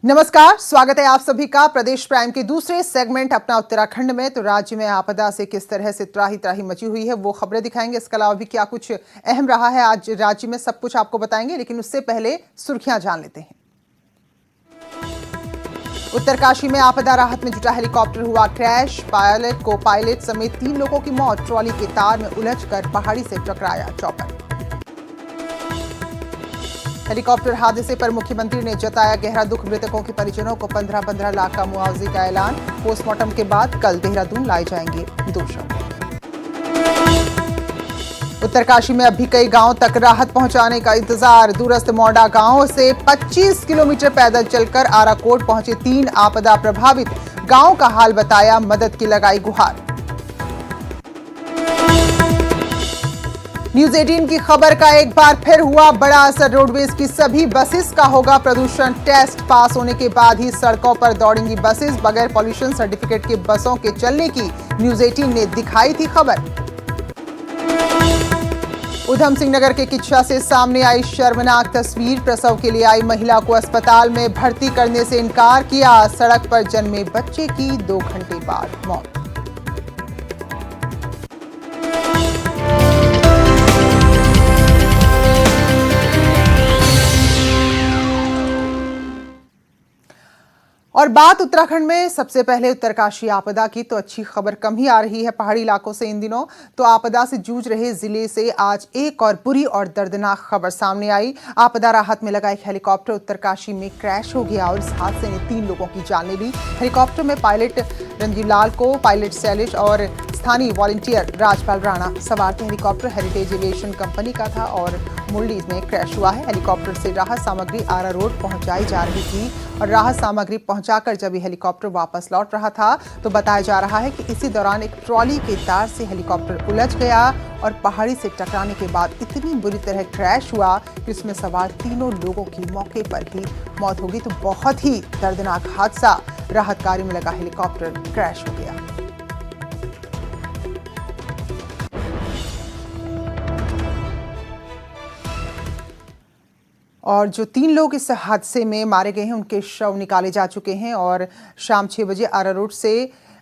नमस्कार, स्वागत है आप सभी का प्रदेश प्राइम के दूसरे सेगमेंट अपना उत्तराखंड में। तो राज्य में आपदा से किस तरह से त्राही त्राही मची हुई है वो खबरें दिखाएंगे। इसके अलावा भी क्या कुछ अहम रहा है आज राज्य में, सब कुछ आपको बताएंगे। लेकिन उससे पहले सुर्खियां जान लेते हैं। उत्तरकाशी में आपदा राहत में जुटा हेलीकॉप्टर हुआ क्रैश। पायलट समेत 3 लोगों की मौत। ट्रॉली के तार में उलझकर पहाड़ी से टकराया चॉपर। हेलीकॉप्टर हादसे पर मुख्यमंत्री ने जताया गहरा दुख। मृतकों के परिजनों को 15-15 लाख का मुआवजे का ऐलान। पोस्टमार्टम के बाद कल देहरादून लाए जाएंगे 2 शव। उत्तरकाशी में अभी कई गांव तक राहत पहुंचाने का इंतजार। दूरस्थ मौडा गांव से 25 किलोमीटर पैदल चलकर आराकोट पहुंचे 3 आपदा प्रभावित। गांव का हाल बताया, मदद की लगाई गुहार। न्यूज 18 की खबर का एक बार फिर हुआ बड़ा असर। रोडवेज की सभी बसेस का होगा प्रदूषण टेस्ट। पास होने के बाद ही सड़कों पर दौड़ेंगी बसेस। बगैर पॉल्यूशन सर्टिफिकेट के बसों के चलने की न्यूज 18 ने दिखाई थी खबर। उधम सिंह नगर के किच्छा से सामने आई शर्मनाक तस्वीर। प्रसव के लिए आई महिला को अस्पताल में भर्ती करने से इनकार किया। सड़क पर जन्मे बच्चे की 2 घंटे बाद मौत। और बात उत्तराखंड में सबसे पहले उत्तरकाशी आपदा की, तो अच्छी खबर कम ही आ रही है पहाड़ी इलाकों से इन दिनों। तो आपदा से जूझ रहे जिले से आज एक और बुरी और दर्दनाक खबर सामने आई। आपदा राहत में लगा एक हेलीकॉप्टर उत्तरकाशी में क्रैश हो गया और इस हादसे ने 3 लोगों की जान ले ली। हेलीकॉप्टर में पायलट रंजीव लाल को, पायलट शैलेश और स्थानीय वॉलंटियर राजपाल राणा सवार थे। हेलीकॉप्टर हेरिटेज एविएशन कंपनी का था और मुरली में क्रैश हुआ है। हेलीकॉप्टर से राहत सामग्री आरा रोड पहुंचाई जा रही थी और राहत सामग्री पहुंचाकर जब ये हेलीकॉप्टर वापस लौट रहा था तो बताया जा रहा है कि इसी दौरान एक ट्रॉली के तार से हेलीकॉप्टर उलझ गया और पहाड़ी से टकराने के बाद इतनी बुरी तरह क्रैश हुआ कि उसमें सवार 3 लोगों की मौके पर ही मौत हो गई। तो बहुत ही दर्दनाक हादसा। राहत कार्य में लगा हेलीकॉप्टर क्रैश हो गया। और जो 3 लोग इस हादसे में मारे गए हैं उनके शव निकाले जा चुके हैं और शाम 6 बजे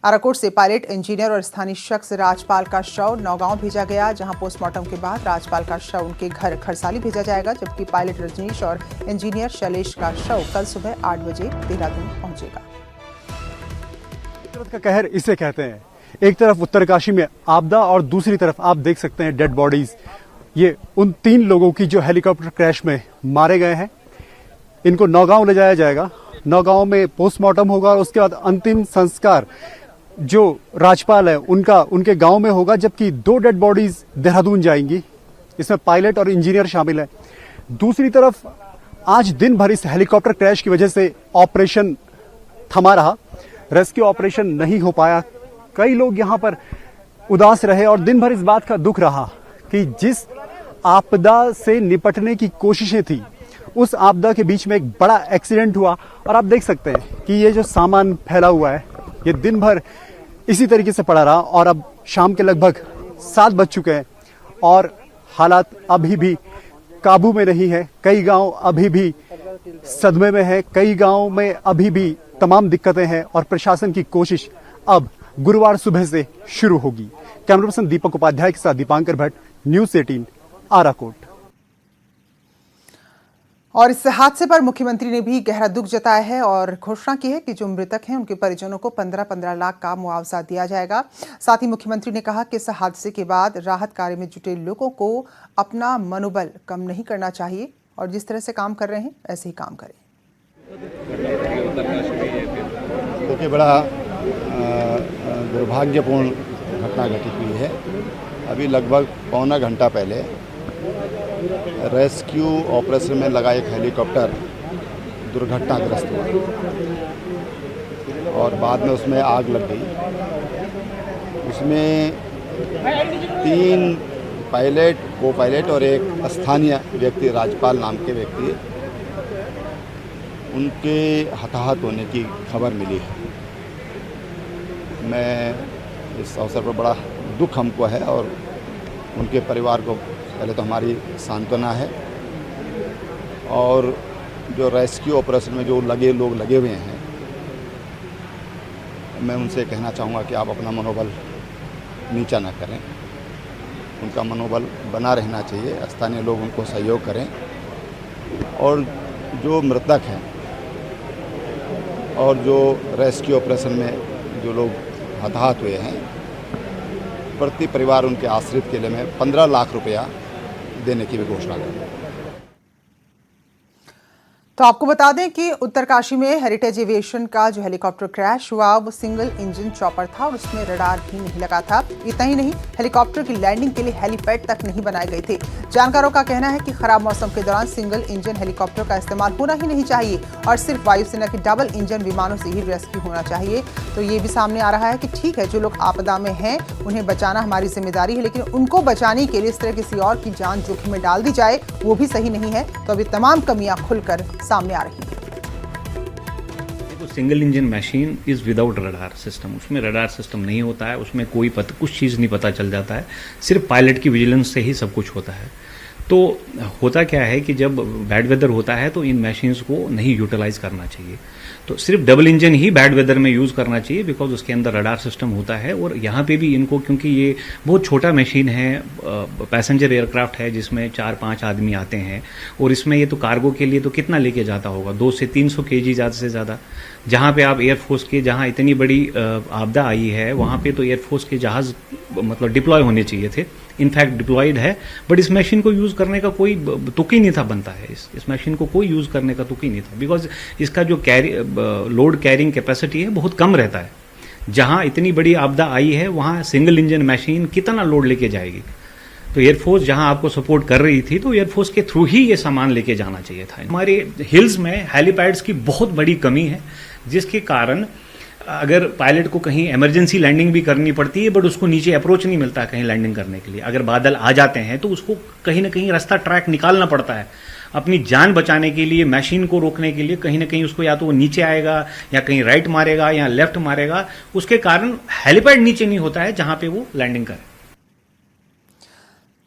आराकोट से पायलट, इंजीनियर और स्थानीय शख्स राजपाल का शव नौगांव भेजा गया, जहां पोस्टमार्टम के बाद राजपाल का शव उनके घर खरसाली भेजा जाएगा, जबकि पायलट रजनीश और इंजीनियर शैलेश का शव कल सुबह 8 बजे देहरादून पहुंचेगा। का कहर इसे कहते हैं। एक तरफ उत्तरकाशी में आपदा और दूसरी तरफ आप देख सकते हैं डेड बॉडीज। ये उन 3 लोगों की जो हेलीकॉप्टर क्रैश में मारे गए हैं। इनको नौगांव ले जाया जाएगा। नौगांव में पोस्टमार्टम होगा और उसके बाद अंतिम संस्कार जो राजपाल है उनके गांव में होगा, जबकि 2 डेड बॉडीज देहरादून जाएंगी। इसमें पायलट और इंजीनियर शामिल है। दूसरी तरफ आज दिन भर इस हेलीकॉप्टर क्रैश की वजह से ऑपरेशन थमा रहा, रेस्क्यू ऑपरेशन नहीं हो पाया। कई लोग यहां पर उदास रहे और दिन भर इस बात का दुख रहा कि जिस आपदा से निपटने की कोशिशें थी उस आपदा के बीच में एक बड़ा एक्सीडेंट हुआ। और आप देख सकते हैं कि ये जो सामान फैला हुआ है ये दिन भर इसी तरीके से पड़ा रहा और अब शाम के लगभग 7 बज चुके हैं और हालात अभी भी काबू में नहीं है। कई गांव अभी भी सदमे में है, कई गांव में अभी भी तमाम दिक्कतें हैं और प्रशासन की कोशिश अब गुरुवार सुबह से शुरू होगी। कैमरा पर्सन दीपक उपाध्याय के साथ दीपांकर भट्ट, न्यूज 18 आराकोट। और इस हादसे पर मुख्यमंत्री ने भी गहरा दुख जताया है और घोषणा की है कि जो मृतक हैं उनके परिजनों को 15-15 लाख का मुआवजा दिया जाएगा। साथ ही मुख्यमंत्री ने कहा कि इस हादसे के बाद राहत कार्य में जुटे लोगों को अपना मनोबल कम नहीं करना चाहिए और जिस तरह से काम कर रहे हैं ऐसे ही काम करें। देखिए, बड़ा दुर्भाग्यपूर्ण घटना घटित हुई है। अभी लगभग पौना घंटा पहले रेस्क्यू ऑपरेशन में लगा एक हेलीकॉप्टर दुर्घटनाग्रस्त हुआ और बाद में उसमें आग लग गई। उसमें 3 पायलट, को पायलट और एक स्थानीय व्यक्ति, राजपाल नाम के व्यक्ति, उनके हताहत होने की खबर मिली है। मैं इस अवसर पर बड़ा दुख हमको है और उनके परिवार को पहले तो हमारी सांत्वना है और जो रेस्क्यू ऑपरेशन में जो लोग लगे हुए हैं, मैं उनसे कहना चाहूँगा कि आप अपना मनोबल नीचा न करें, उनका मनोबल बना रहना चाहिए, स्थानीय लोग उनको सहयोग करें और जो मृतक हैं और जो रेस्क्यू ऑपरेशन में जो लोग हताहत हुए हैं, प्रति परिवार उनके आश्रित के लिए मैं 15 लाख रुपया देने की भी घोषणा करूँगा। तो आपको बता दें कि उत्तरकाशी में हेरिटेज एविएशन का जो हेलीकॉप्टर क्रैश हुआ वो सिंगल इंजन चॉपर था और उसमें रडार भी नहीं लगा था। इतना ही नहीं, हेलीकॉप्टर की लैंडिंग के लिए हेलीपैड तक नहीं बनाए गए थे। जानकारों का कहना है कि खराब मौसम के दौरान सिंगल इंजन हेलीकॉप्टर का इस्तेमाल होना ही नहीं चाहिए और सिर्फ वायुसेना के डबल इंजन विमानों से ही रेस्क्यू होना चाहिए। तो ये भी सामने आ रहा है कि ठीक है, जो लोग आपदा में हैं उन्हें बचाना हमारी जिम्मेदारी है, लेकिन उनको बचाने के लिए इस तरह किसी और की जान जोखिम में डाल दी जाए वो भी सही नहीं है। तो अभी तमाम कमियां खुलकर सामने आ रही है। Single engine machine is without radar system, उसमें रडार सिस्टम नहीं होता है, उसमें कुछ चीज़ नहीं पता चल जाता है, सिर्फ पायलट की विजिलेंस से ही सब कुछ होता है। तो होता क्या है कि जब बैड वेदर होता है तो इन मशीन्स को नहीं यूटिलाइज करना चाहिए, तो सिर्फ डबल इंजन ही बैड वेदर में यूज़ करना चाहिए, बिकॉज उसके अंदर रडार सिस्टम होता है। और यहाँ पे भी इनको, क्योंकि ये बहुत छोटा मशीन है, पैसेंजर एयरक्राफ्ट है जिसमें 4-5 आदमी आते हैं, और इसमें ये तो कार्गो के लिए तो कितना लेके जाता होगा, 200 से 300 kg ज़्यादा से ज़्यादा। जहाँ पे आप एयरफोर्स के, जहाँ इतनी बड़ी आपदा आई है वहाँ पे तो एयरफोर्स के जहाज़ मतलब डिप्लॉय होने चाहिए थे, इनफैक्ट डिप्लॉयड है, बट इस मशीन को यूज़ करने का कोई तुक ही नहीं था बनता है, इस मशीन को कोई यूज़ करने का तुक ही नहीं था, बिकॉज इसका जो लोड कैरिंग कैपेसिटी है बहुत कम रहता है। जहाँ इतनी बड़ी आपदा आई है वहाँ सिंगल इंजन मशीन कितना लोड लेके जाएगी। तो एयरफोर्स जहाँ आपको सपोर्ट कर रही थी तो एयरफोर्स के थ्रू ही ये सामान लेके जाना चाहिए था। हमारे हिल्स में हेलीपैड्स की बहुत बड़ी कमी है, जिसके कारण अगर पायलट को कहीं इमरजेंसी लैंडिंग भी करनी पड़ती है, बट उसको नीचे अप्रोच नहीं मिलता कहीं लैंडिंग करने के लिए। अगर बादल आ जाते हैं तो उसको कहीं ना कहीं रास्ता ट्रैक निकालना पड़ता है अपनी जान बचाने के लिए, मशीन को रोकने के लिए। कहीं ना कहीं उसको या तो वो नीचे आएगा या कहीं राइट मारेगा या लेफ्ट मारेगा, उसके कारण हेलीपैड नीचे नहीं होता है जहां पे वो लैंडिंग करे।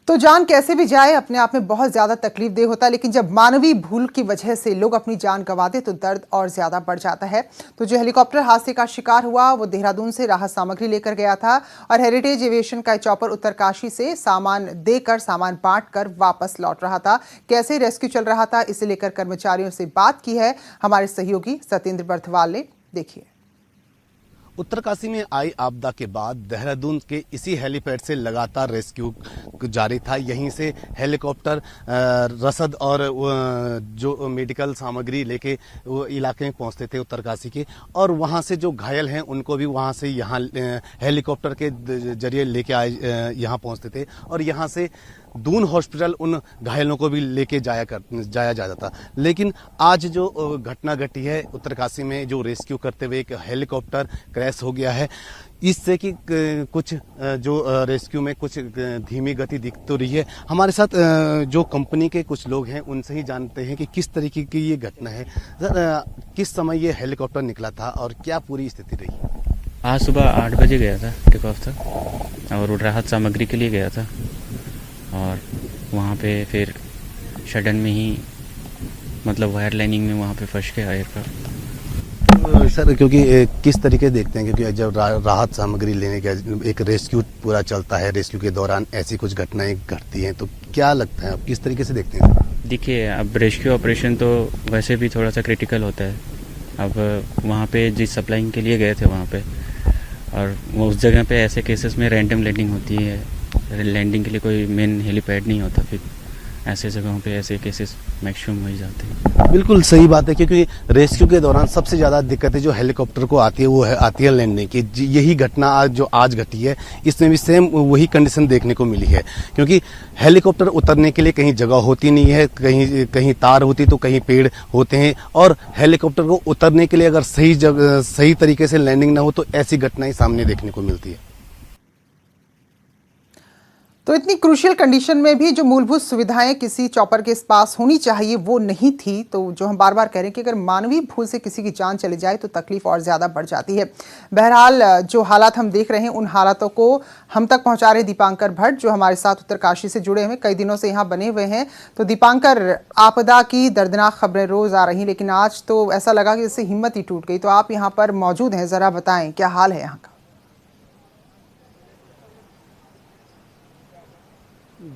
तो जान कैसे भी जाए अपने आप में बहुत ज्यादा तकलीफ दे होता है, लेकिन जब मानवीय भूल की वजह से लोग अपनी जान गंवाते तो दर्द और ज्यादा बढ़ जाता है। तो जो हेलीकॉप्टर हादसे का शिकार हुआ वो देहरादून से राहत सामग्री लेकर गया था और हेरिटेज एविएशन का चॉपर उत्तरकाशी से सामान देकर, सामान बांट कर वापस लौट रहा था। कैसे रेस्क्यू चल रहा था इसे लेकर कर्मचारियों से बात की है हमारे सहयोगी सत्येंद्र बर्थवाल ने, देखिए। उत्तरकाशी में आई आपदा के बाद देहरादून के इसी हेलीपैड से लगातार रेस्क्यू जारी था। यहीं से हेलीकॉप्टर रसद और जो मेडिकल सामग्री लेके वो इलाके में पहुंचते थे उत्तरकाशी के, और वहां से जो घायल हैं उनको भी वहां से यहाँ हेलीकॉप्टर के जरिए लेके आए, यहाँ पहुंचते थे और यहाँ से दून हॉस्पिटल उन घायलों को भी लेके जाया जाता था। लेकिन आज जो घटना घटी है उत्तरकाशी में, जो रेस्क्यू करते हुए एक हेलीकॉप्टर क्रैश हो गया है, इससे कि कुछ जो रेस्क्यू में कुछ धीमी गति दिख तो रही है। हमारे साथ जो कंपनी के कुछ लोग हैं उनसे ही जानते हैं कि किस तरीके की ये घटना है। सर, किस समय ये हेलीकॉप्टर निकला था और क्या पूरी स्थिति रही? आज सुबह 8 बजे गया था, टेक ऑफ था और राहत सामग्री के लिए गया था और वहाँ पे फिर सडन में ही मतलब वायर लाइनिंग में वहाँ पे फंस गया एयरक्राफ्ट। सर, क्योंकि किस तरीके देखते हैं, क्योंकि जब राहत सामग्री लेने का एक रेस्क्यू पूरा चलता है, रेस्क्यू के दौरान ऐसी कुछ घटनाएं घटती हैं, तो क्या लगता है, आप किस तरीके से देखते हैं? देखिए, अब रेस्क्यू ऑपरेशन तो वैसे भी थोड़ा सा क्रिटिकल होता है। अब वहाँ पे जिस सप्लाइंग के लिए गए थे वहाँ पे, और वो उस जगह पे ऐसे केसेस में रैंडम लैंडिंग होती है, लैंडिंग के लिए कोई मेन हेलीपैड नहीं होता, फिर ऐसे जगहों पे ऐसे केसेस मैक्सिमम हो ही जाते हैं। बिल्कुल सही बात है, क्योंकि रेस्क्यू के दौरान सबसे ज़्यादा दिक्कतें जो हेलीकॉप्टर को आती है वो आती है लैंडिंग की। यही घटना आज घटी है, इसमें भी सेम वही कंडीशन देखने को मिली है, क्योंकि हेलीकॉप्टर उतरने के लिए कहीं जगह होती नहीं है, कहीं तार होती तो कहीं पेड़ होते हैं, और हेलीकॉप्टर को उतरने के लिए अगर सही तरीके से लैंडिंग ना हो तो ऐसी घटनाएं सामने देखने को मिलती है। तो इतनी क्रूशियल कंडीशन में भी जो मूलभूत सुविधाएं किसी चॉपर के पास होनी चाहिए वो नहीं थी। तो जो हम बार बार कह रहे हैं कि अगर मानवीय भूल से किसी की जान चली जाए तो तकलीफ और ज़्यादा बढ़ जाती है। बहरहाल जो हालात हम देख रहे हैं उन हालातों को हम तक पहुंचा रहे दीपांकर भट्ट, जो हमारे साथ उत्तरकाशी से जुड़े हुए कई दिनों से यहाँ बने हुए हैं। तो दीपांकर, आपदा की दर्दनाक खबरें रोज आ रही, लेकिन आज तो ऐसा लगा कि इससे हिम्मत ही टूट गई। तो आप यहाँ पर मौजूद हैं, ज़रा बताएं क्या हाल है यहाँ का?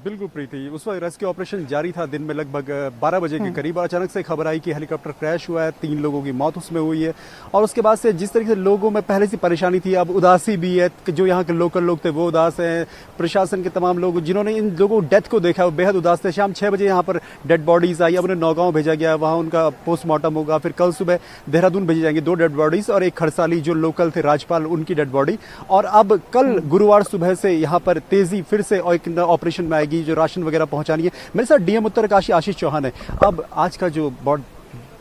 बिल्कुल प्रीति, उस वक्त रेस्क्यू ऑपरेशन जारी था। दिन में लगभग 12 बजे के करीब अचानक से खबर आई कि हेलीकॉप्टर क्रैश हुआ है, 3 लोगों की मौत उसमें हुई है। और उसके बाद से जिस तरीके से लोगों में पहले से परेशानी थी, अब उदासी भी है। जो यहाँ के लोकल लोग थे वो उदास हैं, प्रशासन के तमाम लोग जिन्होंने इन लोगों डेथ को देखा वो बेहद उदास थे। शाम 6 बजे यहाँ पर डेड बॉडीज आई, अब उन्हें नौगांव भेजा गया, वहाँ उनका पोस्टमार्टम होगा। फिर कल सुबह देहरादून भेजी जाएंगी 2 डेड बॉडीज और एक खड़साली जो लोकल थे राजपाल, उनकी डेड बॉडी। और अब कल गुरुवार सुबह से यहाँ पर तेजी फिर से ऑपरेशन में आएगी, जो राशन वगैरह पहुंचानी है। मेरे साथ डीएम उत्तरकाशी आशीष चौहान है। अब आज का जो बहुत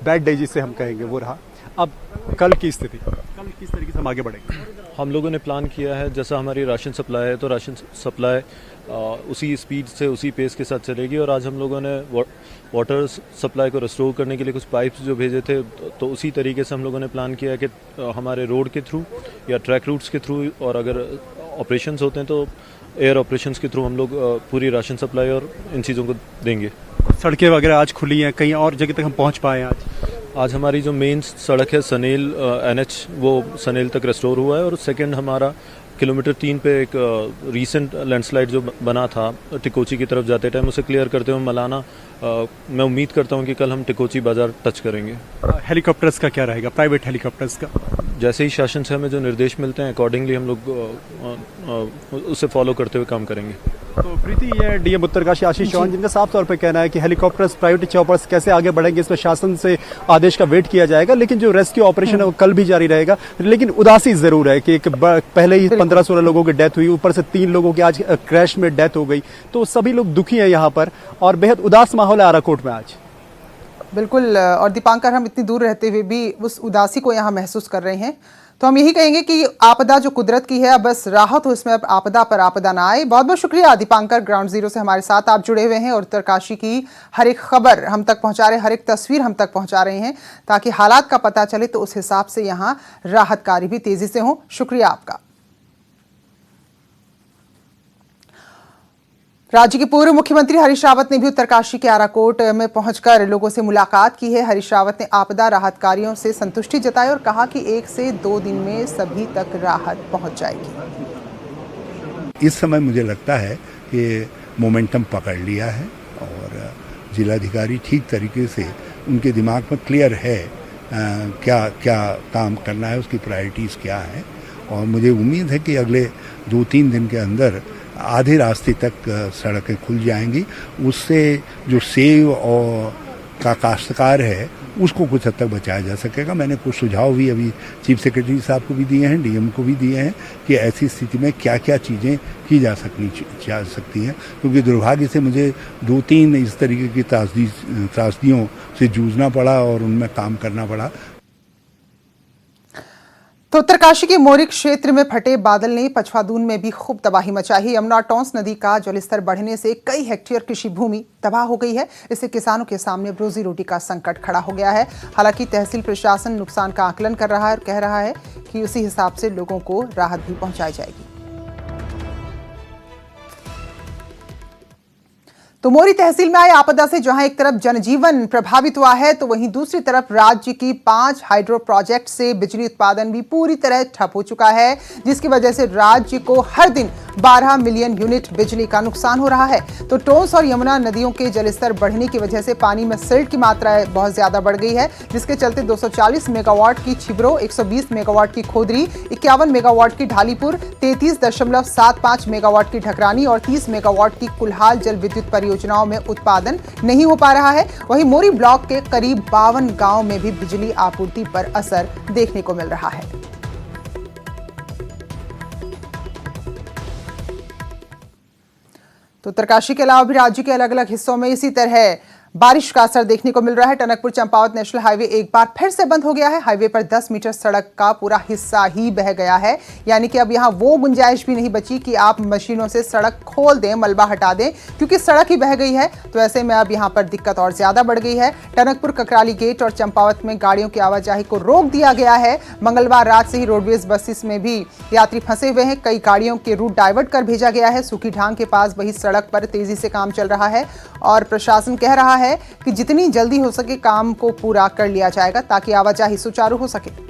बैड डे जिसे हम कहेंगे वो रहा, अब कल की स्थिति, कल किस तरीके से हम आगे बढ़ेंगे? हम लोगों ने प्लान किया है, जैसा हमारी राशन सप्लाई है तो राशन सप्लाई उसी स्पीड से उसी पेस के साथ चलेगी। और आज हम लोगों ने वाटर सप्लाई को रिस्टोर करने के लिए कुछ पाइप्स जो भेजे थे, तो उसी तरीके से हम लोगों ने प्लान किया है कि हमारे रोड के थ्रू या ट्रैक रूट्स के थ्रू, और अगर ऑपरेशंस होते हैं तो एयर ऑपरेशंस के थ्रू हम लोग पूरी राशन सप्लाई और इन चीज़ों को देंगे। सड़कें वगैरह आज खुली हैं, कहीं और जगह तक हम पहुंच पाए हैं? आज हमारी जो मेन सड़क है सनेल NH, वो सनेल तक रेस्टोर हुआ है। और सेकंड हमारा किलोमीटर 3 पे एक रीसेंट लैंडस्लाइड जो बना था टिकोची की तरफ जाते टाइम, उसे क्लियर करते हुए मलाना, मैं उम्मीद करता हूं कि कल हम टिकोची बाजार टच करेंगे। हेलीकॉप्टर्स का क्या रहेगा, प्राइवेट हेलीकॉप्टर्स का? जैसे ही शासन से हमें जो निर्देश मिलते हैं अकॉर्डिंगली हम लोग उसे फॉलो करते हुए काम करेंगे। तो प्रीति, ये डीएम उत्तरकाशी आशीष चौहान जिनका साफ तौर पे कहना है कि हेलीकॉप्टर्स, प्राइवेट चॉपर्स कैसे आगे बढ़ेंगे, इसमें शासन से आदेश का वेट किया जाएगा, लेकिन जो रेस्क्यू ऑपरेशन है वो कल भी जारी रहेगा। लेकिन उदासी जरूर है कि एक पहले ही 15-16 लोगों की डेथ हुई, ऊपर से 3 लोगों की आज क्रैश में डेथ हो गई। तो सभी लोग दुखी हैं यहाँ पर और बेहद उदास माहौल है आराकोट में आज। बिल्कुल, और दीपांकर, हम इतनी दूर रहते हुए भी उस उदासी को यहाँ महसूस कर रहे हैं। तो हम यही कहेंगे कि आपदा जो कुदरत की है, बस राहत हो, इसमें अब आपदा पर आपदा ना आए। बहुत बहुत शुक्रिया दीपांकर, ग्राउंड जीरो से हमारे साथ आप जुड़े हुए हैं और उत्तरकाशी की हर एक खबर हम तक पहुंचा रहे, हर एक तस्वीर हम तक पहुंचा रहे हैं, ताकि हालात का पता चले तो उस हिसाब से यहाँ राहत कार्य भी तेजी से हो। शुक्रिया आपका। राज्य के पूर्व मुख्यमंत्री हरीश रावत ने भी उत्तरकाशी के आराकोट में पहुंचकर लोगों से मुलाकात की है। हरीश रावत ने आपदा राहत कार्यों से संतुष्टि जताई और कहा कि 1 से 2 दिन में सभी तक राहत पहुंच जाएगी। इस समय मुझे लगता है कि मोमेंटम पकड़ लिया है और जिलाधिकारी ठीक तरीके से, उनके दिमाग में क्लियर है क्या क्या काम करना है, उसकी प्रायोरिटीज़ क्या है। और मुझे उम्मीद है कि अगले 2-3 दिन के अंदर आधे रास्ते तक सड़कें खुल जाएंगी। उससे जो सेब और का काश्तकार है उसको कुछ हद तक बचाया जा सकेगा। मैंने कुछ सुझाव भी अभी चीफ सेक्रेटरी साहब को भी दिए हैं, डीएम को भी दिए हैं कि ऐसी स्थिति में क्या क्या चीज़ें की जा सकती हैं, क्योंकि दुर्भाग्य से मुझे 2-3 इस तरीके की त्रासदियों से जूझना पड़ा और उनमें काम करना पड़ा। तो उत्तरकाशी के मोरी क्षेत्र में फटे बादल ने पछवादून में भी खूब तबाही मचाई है। यमुना टॉन्स नदी का जलस्तर बढ़ने से कई हेक्टेयर कृषि भूमि तबाह हो गई है। इससे किसानों के सामने रोजी रोटी का संकट खड़ा हो गया है। हालांकि तहसील प्रशासन नुकसान का आकलन कर रहा है और कह रहा है कि उसी हिसाब से लोगों को राहत भी पहुंचाई जाएगी। तो मोरी तहसील में आई आपदा से जहां एक तरफ जनजीवन प्रभावित हुआ है, तो वहीं दूसरी तरफ राज्य की 5 हाइड्रो प्रोजेक्ट से बिजली उत्पादन भी पूरी तरह ठप हो चुका है, जिसकी वजह से राज्य को हर दिन 12 मिलियन यूनिट बिजली का नुकसान हो रहा है। तो टोंस और यमुना नदियों के जलस्तर बढ़ने की वजह से पानी में सिल्ट की मात्रा बहुत ज्यादा बढ़ गई है, जिसके चलते 240 मेगावाट की छिबरो, 120 मेगावाट की खोदरी, 51 मेगावाट की ढालीपुर, 33.75 मेगावाट की ढकरानी और 30 मेगावाट की कुल्हाल जल विद्युत परियोजनाओं में उत्पादन नहीं हो पा रहा है। वहीं मोरी ब्लॉक के करीब 52 गांव में भी बिजली आपूर्ति पर असर देखने को मिल रहा है। तो उत्तरकाशी के अलावा भी राज्य के अलग अलग हिस्सों में इसी तरह बारिश का असर देखने को मिल रहा है। टनकपुर चंपावत नेशनल हाईवे एक बार फिर से बंद हो गया है। हाईवे पर 10 मीटर सड़क का पूरा हिस्सा ही बह गया है, यानी कि अब यहां वो गुंजाइश भी नहीं बची कि आप मशीनों से सड़क खोल दें, मलबा हटा दें, क्योंकि सड़क ही बह गई है। तो ऐसे में अब यहां पर दिक्कत और ज्यादा बढ़ गई है। टनकपुर ककराली गेट और चंपावत में गाड़ियों की आवाजाही को रोक दिया गया है। मंगलवार रात से ही रोडवेज बसेस में भी यात्री फंसे हुए हैं। कई गाड़ियों के रूट डाइवर्ट कर भेजा गया है। सूखी ढांग के पास वही सड़क पर तेजी से काम चल रहा है और प्रशासन कह रहा है कि जितनी जल्दी हो सके काम को पूरा कर लिया जाएगा ताकि आवाजाही सुचारू हो सके।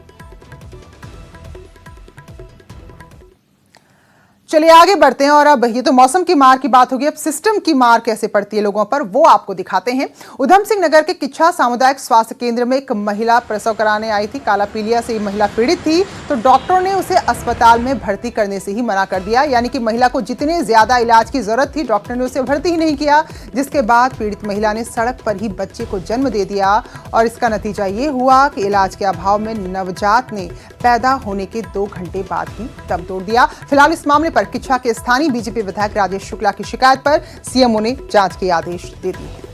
चलिए आगे बढ़ते हैं और अब ये तो मौसम की मार की बात होगी, अब सिस्टम की मार कैसे पड़ती है लोगों पर वो आपको दिखाते हैं। उधम सिंह नगर के किच्छा सामुदायिक स्वास्थ्य केंद्र में एक महिला प्रसव कराने आई थी। काला पीलिया से ये महिला पीड़ित थी, तो डॉक्टरों ने उसे अस्पताल में भर्ती करने से ही मना कर दिया, यानी कि महिला को जितने ज्यादा इलाज की जरूरत थी डॉक्टर ने उसे भर्ती ही नहीं किया, जिसके बाद पीड़ित महिला ने सड़क पर ही बच्चे को जन्म दे दिया और इसका नतीजा ये हुआ कि इलाज के अभाव में नवजात ने पैदा होने के 2 घंटे बाद ही दम तोड़ दिया। फिलहाल इस मामले पर किच्छा के स्थानीय बीजेपी विधायक राजेश शुक्ला की शिकायत पर सीएमओ ने जांच के आदेश दे दिए हैं।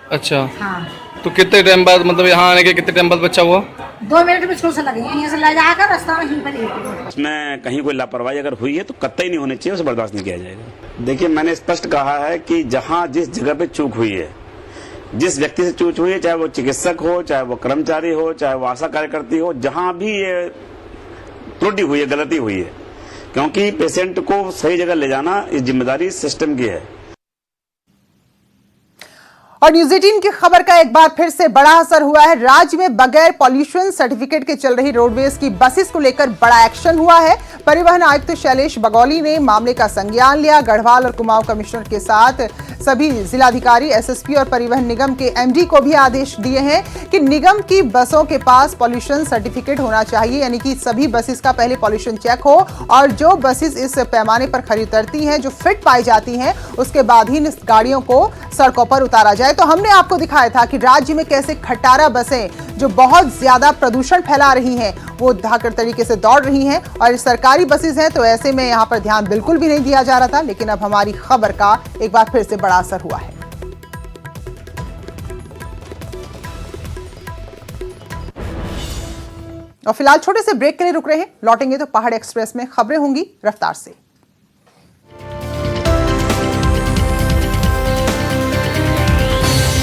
अच्छा, हाँ। तो कितने टाइम बाद, मतलब यहाँ आने के कितने टाइम बाद बच्चा हुआ? 2 मिनट मुश्किल से लगे, यहीं से ले जाकर रास्ता में ही पर। इसमें कहीं कोई लापरवाही अगर हुई है तो कतई नहीं होनी चाहिए, उसे बर्दाश्त नहीं किया जाएगा। देखिए, मैंने स्पष्ट कहा है कि जहाँ जिस जगह पे चूक हुई है, जिस व्यक्ति से चूक हुई है, चाहे वो चिकित्सक हो, चाहे वो कर्मचारी हो, चाहे वो आशा कार्यकर्ती हो, जहां भी ये त्रुटि हुई है, गलती हुई है, क्योंकि पेशेंट को सही जगह ले जाना इस जिम्मेदारी सिस्टम की है। और न्यूज 18 की खबर का एक बार फिर से बड़ा असर हुआ है। राज्य में बगैर पॉल्यूशन सर्टिफिकेट के चल रही रोडवेज की बसेस को लेकर बड़ा एक्शन हुआ है। परिवहन आयुक्त शैलेश बगौली ने मामले का संज्ञान लिया। गढ़वाल और कुमाऊं कमिश्नर के साथ सभी जिलाधिकारी, एसएसपी और परिवहन निगम के एमडी को भी आदेश दिए हैं कि निगम की बसों के पास पॉल्यूशन सर्टिफिकेट होना चाहिए, यानी कि सभी बसेस का पहले पॉल्यूशन चेक हो और जो बसेस इस पैमाने पर खरी उतरती हैं, जो फिट पाई जाती हैं, उसके बाद ही इन गाड़ियों को सड़कों पर उतारा जाए। तो हमने आपको दिखाया था कि राज्य में कैसे खटारा बसें जो बहुत ज्यादा प्रदूषण फैला रही हैं वो धाकड़ तरीके से दौड़ रही हैं और सरकारी बसेस हैं, तो ऐसे में यहां पर ध्यान बिल्कुल भी नहीं दिया जा रहा था। लेकिन अब हमारी खबर का एक बार फिर से बड़ा असर हुआ है। और फिलहाल छोटे से ब्रेक के लिए रुक रहे हैं, लौटेंगे तो पहाड़ एक्सप्रेस में खबरें होंगी रफ्तार से।